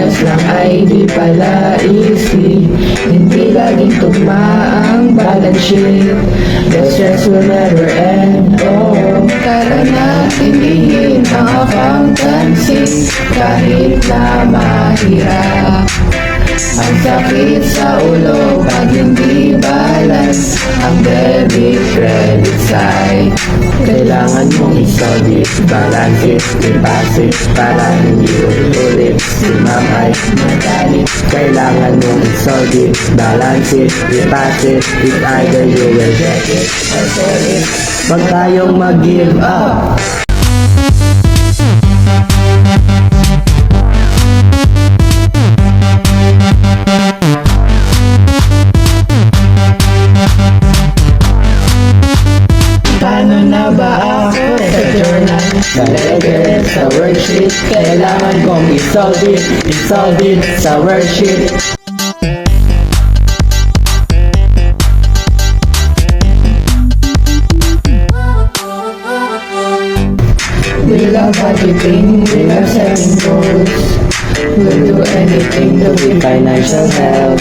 oras lang ay di pala easy. Hindi laging tugma ang balance sheet. The stress will never end. Oh, tara na ilihin ang accountancy kahit na mahirap. Ang sakit sa ulo pag hindi balance ang debit credit side. Kailangan mong i-solve it, balance it, deposit para hindi ulit si ma'am ay magalit. Kailangan mong i-solve it, balance it, deposit, it's either you will get it or sell it. Huwag tayong mag-give up. Paano na ba ako sa journal? Sa ledger, sa worksheet, kailangan kong i-solve it sa worksheet. We love budgeting, we love setting goals. We'll do anything to be financial help.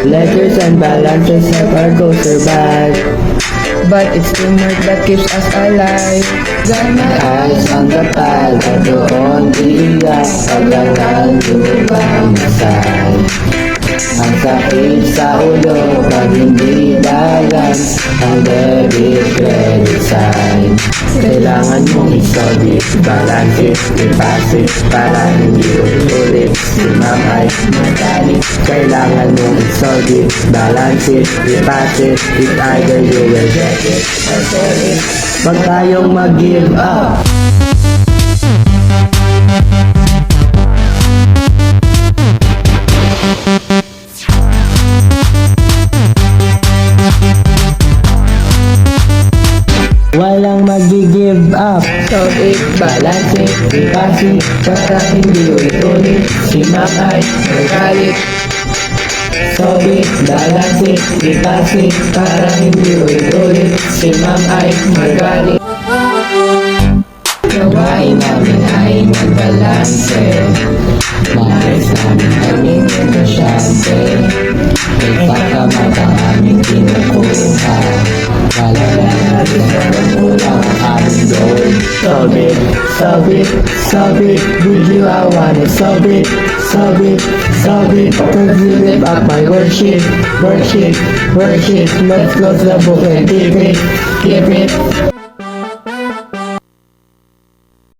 Ledgers and balances help our goals survive. But it's teamwork that keeps us alive. Got my eyes on the pal, doon iiyak pag lang lumasay. Ang sakit sa ulo pag hindi balance ang debit credit side. Kailangan mong i-solve it, balance it, deposit para hindi ulit si ma'am ay magalit. Kailangan mong i-solve it, balance it, deposit, it's either you will get it or sell it. Huwag tayong mag-give up. Walang mag-give up. Solve it, balance it, deposit para hindi ulit si ma'am ay magalit. Solve it, balance it, deposit para hindi ulit si ma'am ay magalit. Gawain namin ay magbalanse, nais namin kaming negosyante. May pagkamat ang aming kinukuha, wala lang natin ang kulang ang aming goal. Solve it, solve it, solve it, with you I wanna solve it, solve it, solve it. Cause you live up my worksheet, worksheet, worksheet. Let's close the book and keep it, keep it.